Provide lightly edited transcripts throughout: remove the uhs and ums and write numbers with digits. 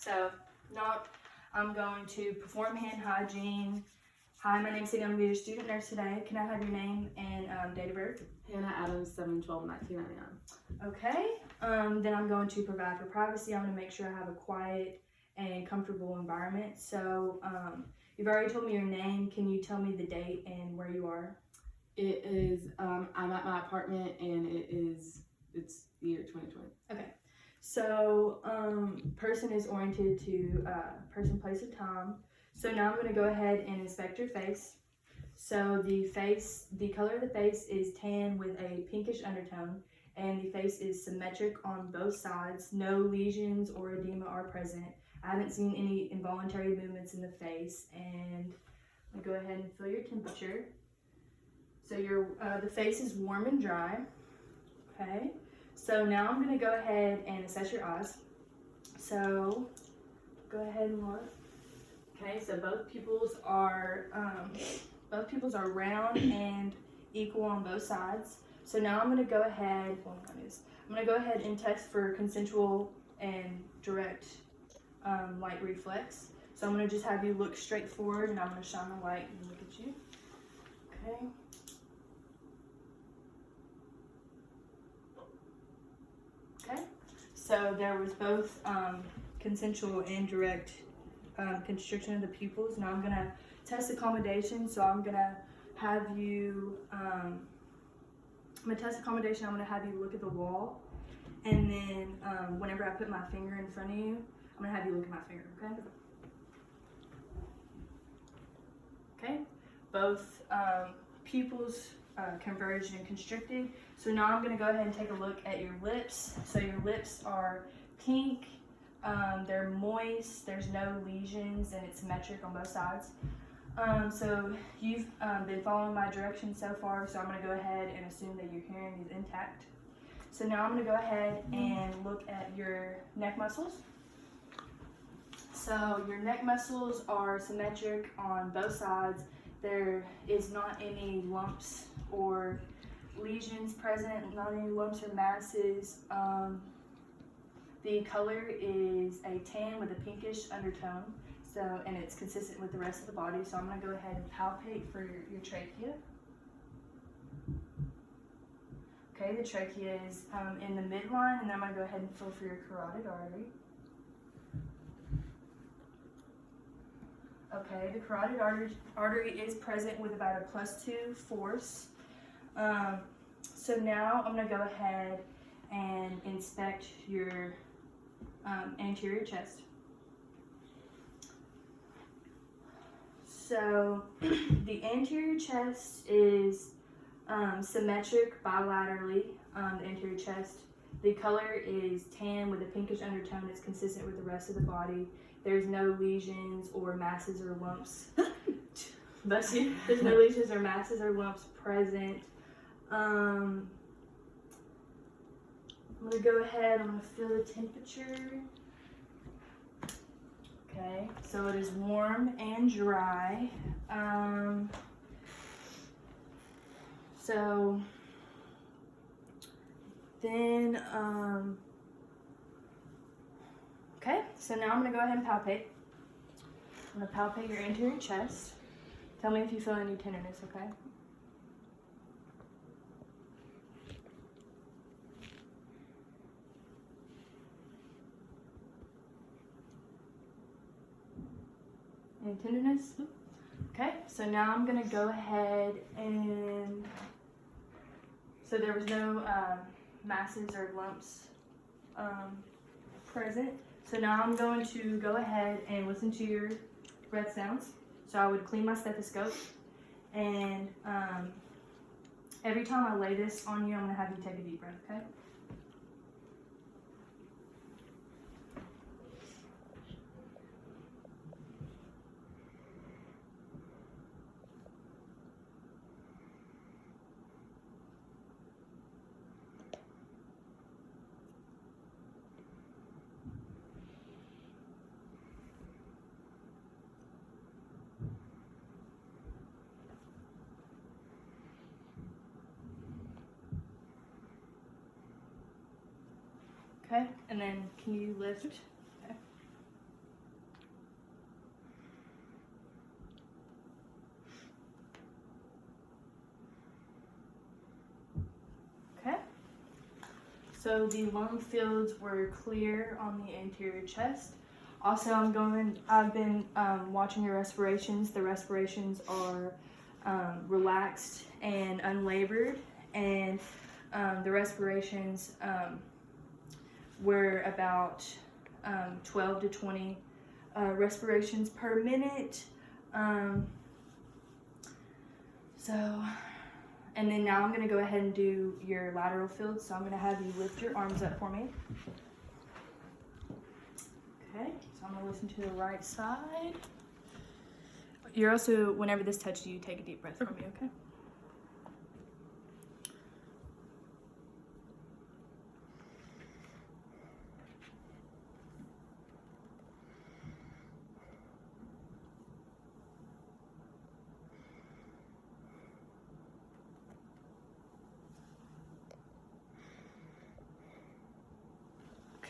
So now I'm going to perform hand hygiene. Hi, my name's Sadie. I'm going to be your student nurse today. Can I have your name and date of birth? Hannah Adams, 7/12/1999. Okay. Then I'm going to provide for privacy. I'm going to make sure I have a quiet and comfortable environment. So you've already told me your name. Can you tell me the date and where you are? It is, I'm at my apartment and it's the year 2020. Okay. So person is oriented to person, place, and time. So now I'm going to go ahead and inspect your face. So the color of the face is tan with a pinkish undertone, and the face is symmetric on both sides. No lesions or edema are present. I haven't seen any involuntary movements in the face, and I'm going to go ahead and feel your temperature. So the face is warm and dry. Okay. So now I'm going to go ahead and assess your eyes. So go ahead and look. Okay, so both pupils are round and equal on both sides. So now I'm going to go ahead. I'm going to go ahead and test for consensual and direct light reflex. So I'm going to just have you look straight forward, and I'm going to shine the light and look at you. Okay. Okay. So there was both consensual and direct constriction of the pupils. Now I'm going to test accommodation. So I'm going to have you, I'm going to test accommodation. I'm going to have you look at the wall. And then whenever I put my finger in front of you, I'm going to have you look at my finger, okay? Okay. Both pupils converged and constricted. So now I'm going to go ahead and take a look at your lips. So your lips are pink. They're moist, there's no lesions, and it's symmetric on both sides. So you've been following my directions so far, so I'm going to go ahead and assume that your hearing is intact. So now I'm going to go ahead and look at your neck muscles. So your neck muscles are symmetric on both sides. There is not any lumps or lesions present, not any lumps or masses. The color is a tan with a pinkish undertone, and it's consistent with the rest of the body. So I'm going to go ahead and palpate for your trachea. Okay, the trachea is in the midline, and then I'm going to go ahead and feel for your carotid artery. Okay, the carotid artery is present with about a +2 force. So now I'm going to go ahead and inspect your anterior chest. So the anterior chest is symmetric bilaterally, the anterior chest. The color is tan with a pinkish undertone. It's consistent with the rest of the body. There's no lesions or masses or lumps. Bless you. There's no lesions or masses or lumps present. I'm going to go ahead, I'm going to feel the temperature. Okay, so it is warm and dry. So then, okay, so now I'm going to go ahead and palpate. I'm going to palpate your anterior chest. Tell me if you feel any tenderness, okay? Any tenderness? Okay, so now I'm going to go ahead and, so there was no masses or lumps present. So now I'm going to go ahead and listen to your breath sounds. So I would clean my stethoscope, and every time I lay this on you, I'm going to have you take a deep breath, okay? Okay, and then can you lift? Okay. So the lung fields were clear on the anterior chest. Also, I've been watching your respirations. The respirations are relaxed and unlabored, and the respirations were about 12 to 20 respirations per minute. And then now I'm going to go ahead and do your lateral field. So I'm going to have you lift your arms up for me. Okay, so I'm going to listen to the right side. You're also, whenever this touches you, take a deep breath for me, okay?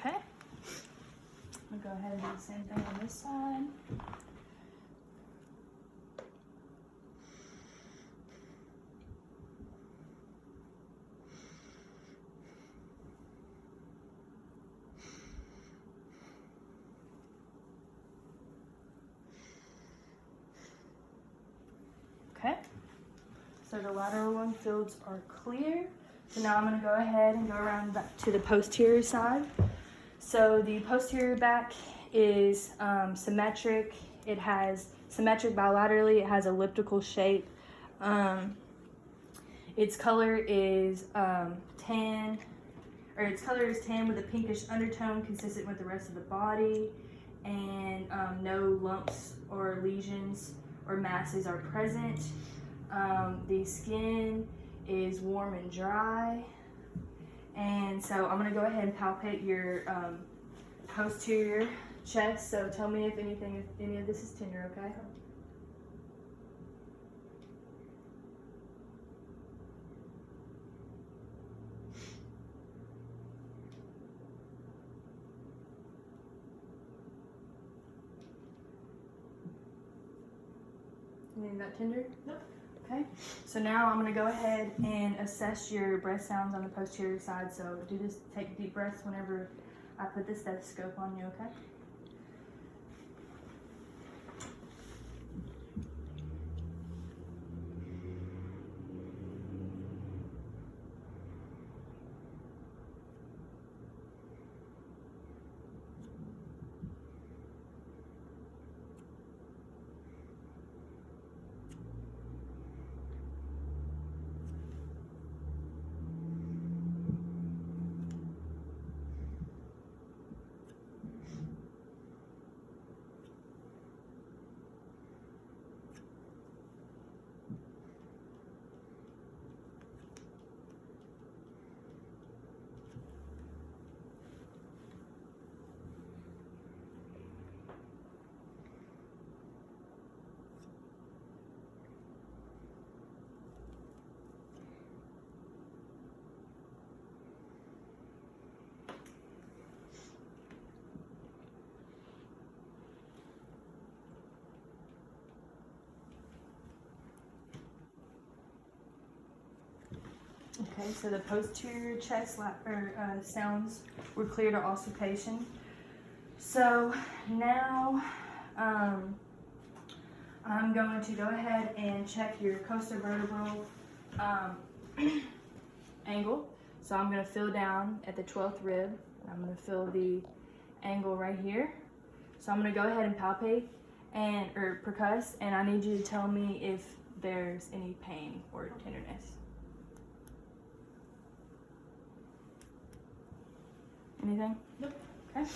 Okay. I'm going to go ahead and do the same thing on this side. Okay, so the lateral lung fields are clear. So now I'm going to go ahead and go around back to the posterior side. So the posterior back is symmetric. It has symmetric bilaterally. It has elliptical shape. Its color is tan, or its color is tan with a pinkish undertone consistent with the rest of the body, and no lumps or lesions or masses are present. The skin is warm and dry. And so I'm gonna go ahead and palpate your posterior chest. So tell me if any of this is tender, okay? Anything that tender? Nope. Okay. So now I'm gonna go ahead and assess your breath sounds on the posterior side. So do this, take deep breaths whenever I put the stethoscope on you, okay? Okay, so the posterior chest sounds were clear to auscultation. So now I'm going to go ahead and check your costovertebral angle. So I'm going to feel down at the 12th rib. I'm going to feel the angle right here. So I'm going to go ahead and palpate or percuss, and I need you to tell me if there's any pain or tenderness. Anything? Nope. Okay.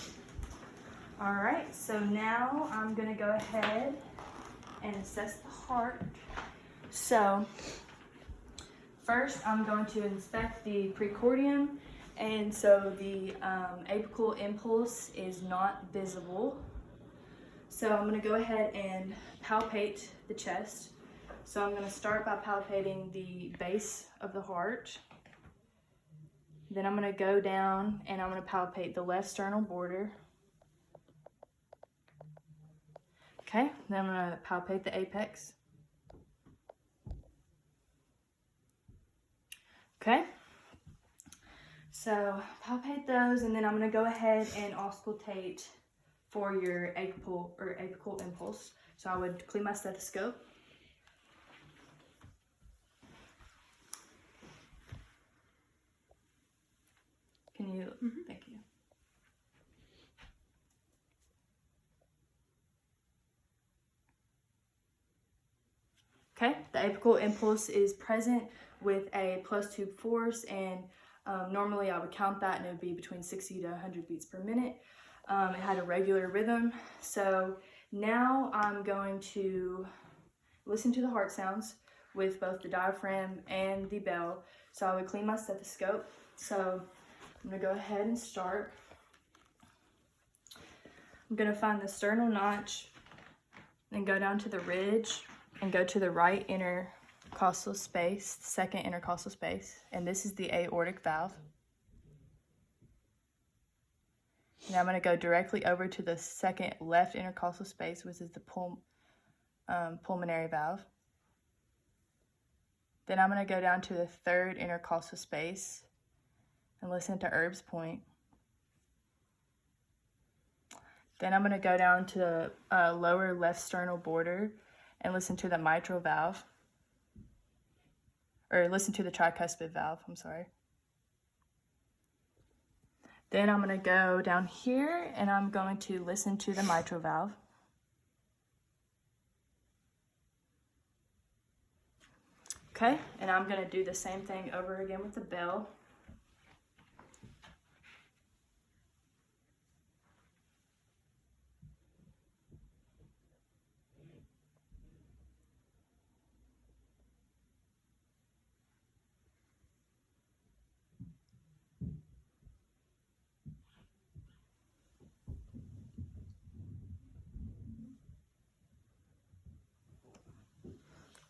All right, so now I'm gonna go ahead and assess the heart. So first I'm going to inspect the precordium, and so the apical impulse is not visible. So I'm gonna go ahead and palpate the chest. So I'm gonna start by palpating the base of the heart. Then I'm going to go down and I'm going to palpate the left sternal border. Okay, then I'm going to palpate the apex. Okay, So palpate those, and then I'm going to go ahead and auscultate for your apical impulse. So I would clean my stethoscope. Can you? Thank you. Okay, the apical impulse is present with a plus 2 force, and normally I would count that and it would be between 60 to 100 beats per minute. It had a regular rhythm. So now I'm going to listen to the heart sounds with both the diaphragm and the bell. So I would clean my stethoscope. So I'm going to go ahead and start. I'm going to find the sternal notch and go down to the ridge and go to the right intercostal space, second intercostal space, and this is the aortic valve. Now I'm going to go directly over to the second left intercostal space, which is the pulmonary valve. Then I'm going to go down to the third intercostal space and listen to Erb's point. Then I'm going to go down to the lower left sternal border and listen to the mitral valve, or listen to the tricuspid valve, I'm sorry. Then I'm going to go down here and I'm going to listen to the mitral valve. Okay, and I'm going to do the same thing over again with the bell.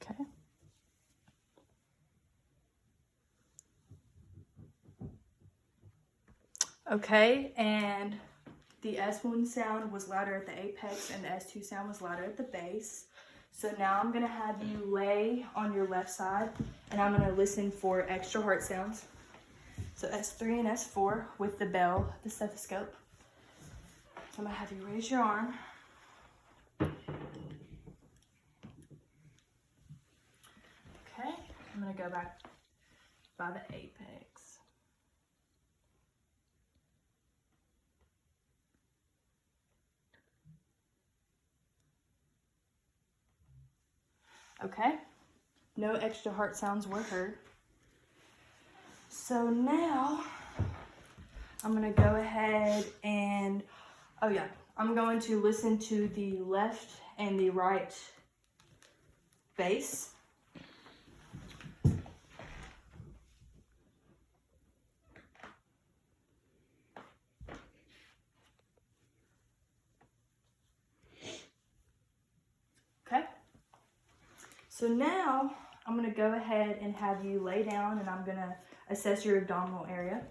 Okay. Okay, and the S1 sound was louder at the apex and the S2 sound was louder at the base. So now I'm going to have you lay on your left side and I'm going to listen for extra heart sounds. So S3 and S4 with the bell, the stethoscope. So I'm going to have you raise your arm. Okay, I'm going to go back by the apex. Okay, no extra heart sounds were heard. So now I'm going to go ahead and, I'm going to listen to the left and the right bass. Okay, so now I'm going to go ahead and have you lay down and I'm going to assess your abdominal area.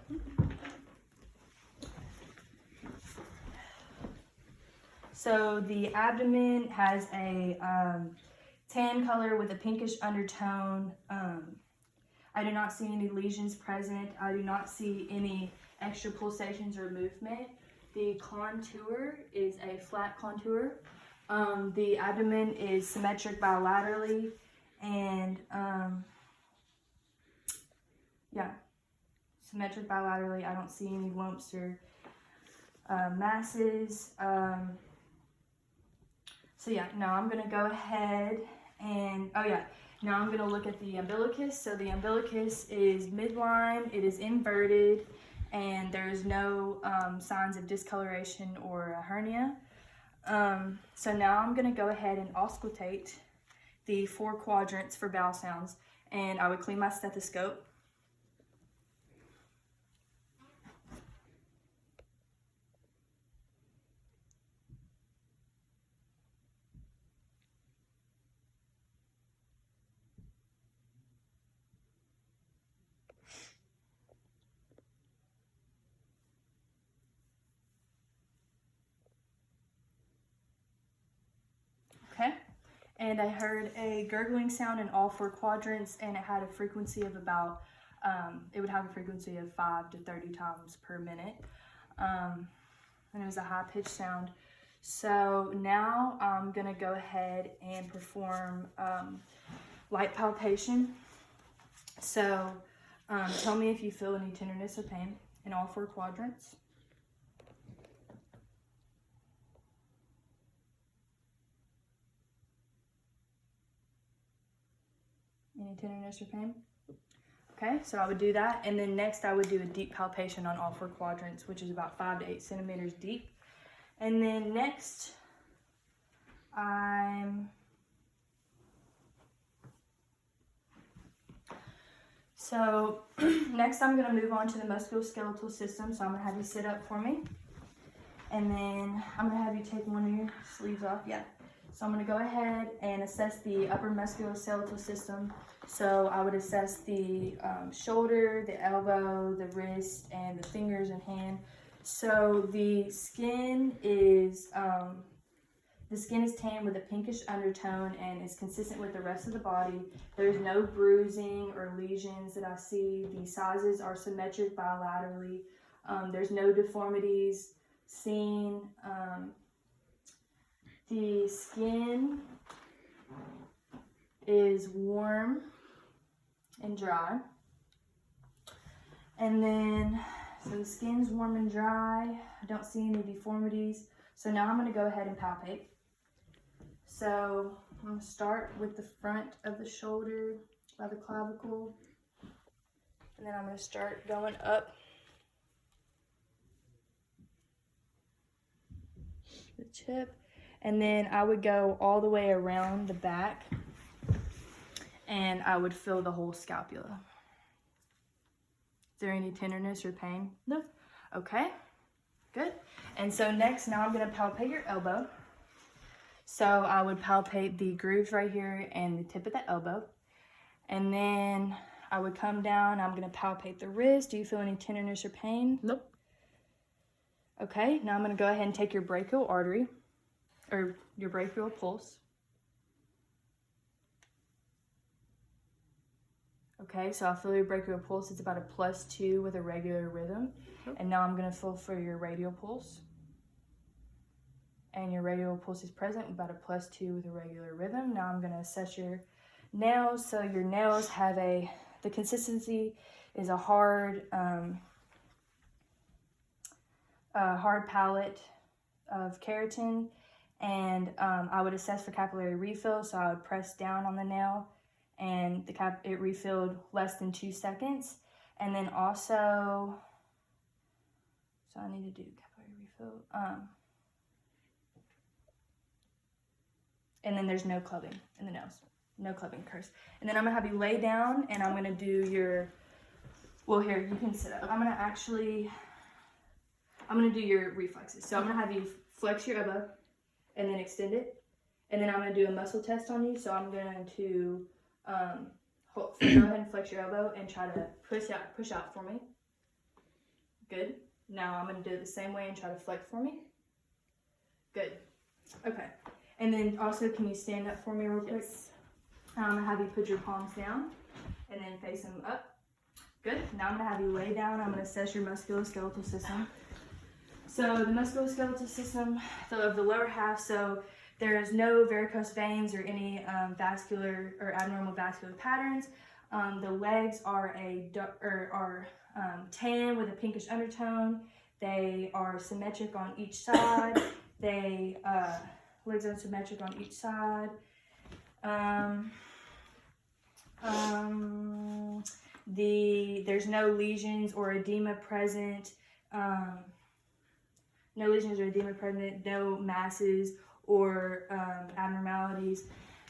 So the abdomen has a tan color with a pinkish undertone. I do not see any lesions present. I do not see any extra pulsations or movement. The contour is a flat contour. The abdomen is symmetric bilaterally, and symmetric bilaterally. I don't see any lumps or masses. Now I'm gonna go ahead and, now I'm gonna look at the umbilicus. So the umbilicus is midline, it is inverted, and there's no signs of discoloration or a hernia. So now I'm gonna go ahead and auscultate the 4 quadrants for bowel sounds, and I would clean my stethoscope. Okay, and I heard a gurgling sound in all 4 quadrants, and it had a frequency of about it would have a frequency of 5 to 30 times per minute. And it was a high-pitched sound. So now I'm going to go ahead and perform light palpation. So tell me if you feel any tenderness or pain in all 4 quadrants. Any tenderness or pain? Okay, so I would do that. And then next I would do a deep palpation on all 4 quadrants, which is about 5 to 8 centimeters deep. And then next, next I'm going to move on to the musculoskeletal system. So I'm going to have you sit up for me. And then I'm going to have you take one of your sleeves off. Yeah. So I'm going to go ahead and assess the upper musculoskeletal system. So I would assess the shoulder, the elbow, the wrist, and the fingers and hand. So the skin is tan with a pinkish undertone and is consistent with the rest of the body. There's no bruising or lesions that I see. The sizes are symmetric bilaterally. There's no deformities seen. The skin is warm and dry. And then, so the skin's warm and dry. I don't see any deformities. So now I'm going to go ahead and palpate. So I'm going to start with the front of the shoulder by the clavicle. And then I'm going to start going up the tip. And then I would go all the way around the back and I would feel the whole scapula. Is there any tenderness or pain? No. Okay, good. And so next, now I'm going to palpate your elbow. So I would palpate the grooves right here and the tip of the elbow. And then I would come down, I'm going to palpate the wrist. Do you feel any tenderness or pain? Nope. Okay, now I'm going to go ahead and take your brachial artery, or your brachial pulse. Okay, so I feel your brachial pulse. It's about a +2 with a regular rhythm. And now I'm going to feel for your radial pulse. And your radial pulse is present, about a +2 with a regular rhythm. Now I'm going to assess your nails. So your nails have the consistency is a hard palette of keratin. And I would assess for capillary refill. So I would press down on the nail and it refilled less than 2 seconds. And then also, so I need to do capillary refill. And then there's no clubbing in the nails. No clubbing occurs. And then I'm gonna have you lay down and I'm gonna do your, well here, you can sit up. I'm gonna do your reflexes. So I'm gonna have you flex your elbow and then extend it. And then I'm gonna do a muscle test on you. So I'm going to go ahead and flex your elbow and try to push out for me. Good. Now I'm gonna do it the same way and try to flex for me. Good. Okay. And then also, can you stand up for me real quick? Yes. I'm gonna have you put your palms down and then face them up. Good. Now I'm gonna have you lay down. I'm gonna assess your musculoskeletal system. So the musculoskeletal system of the lower half, so there is no varicose veins or any vascular or abnormal vascular patterns. The legs are tan with a pinkish undertone. They are symmetric on each side. Legs are symmetric on each side. There's no lesions or edema present. No masses or abnormalities.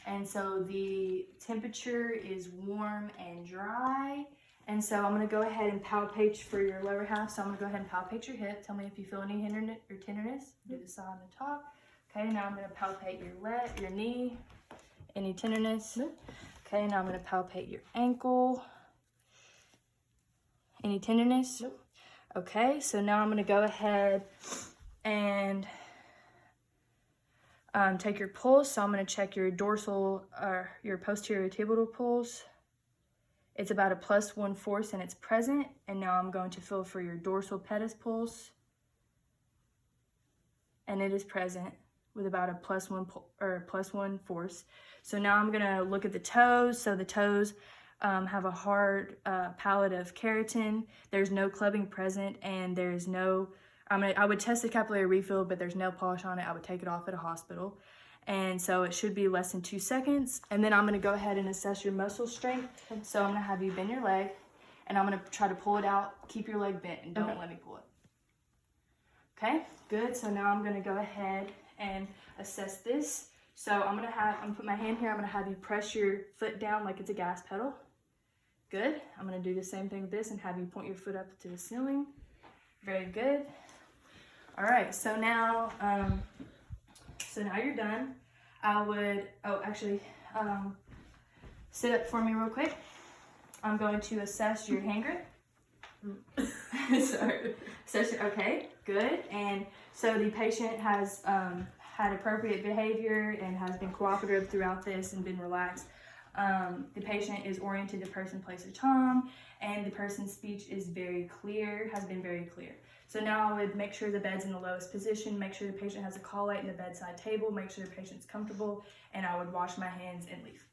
And so the temperature is warm and dry. And so I'm gonna go ahead and palpate for your lower half. So I'm gonna go ahead and palpate your hip. Tell me if you feel any tenderness. Do the side and the top. Okay, now I'm gonna palpate your leg, your knee. Any tenderness? Nope. Okay, now I'm gonna palpate your ankle. Any tenderness? Nope. Okay, so now I'm gonna go ahead and take your pulse. So I'm gonna check your dorsal or your posterior tibial pulse. It's about a +1 force and it's present. And now I'm going to feel for your dorsal pedis pulse. And it is present with about a +1 force. So now I'm gonna look at the toes. So the toes have a hard palette of keratin. There's no clubbing present, and there's no, I would test the capillary refill, but there's nail polish on it. I would take it off at a hospital. And so it should be less than 2 seconds. And then I'm gonna go ahead and assess your muscle strength. So I'm gonna have you bend your leg, and I'm gonna try to pull it out. Keep your leg bent and don't let me pull it. Okay, good. So now I'm gonna go ahead and assess this. So I'm gonna put my hand here. I'm gonna have you press your foot down like it's a gas pedal. Good. I'm gonna do the same thing with this and have you point your foot up to the ceiling. Very good. All right. So now you're done. I would. Oh, actually, sit up for me real quick. I'm going to assess your hand grip. Sorry. Okay, good. And so the patient has had appropriate behavior and has been cooperative throughout this and been relaxed. The patient is oriented to person, place, or time, and the person's speech is very clear, has been very clear. So now I would make sure the bed's in the lowest position, make sure the patient has a call light in the bedside table, make sure the patient's comfortable, and I would wash my hands and leave.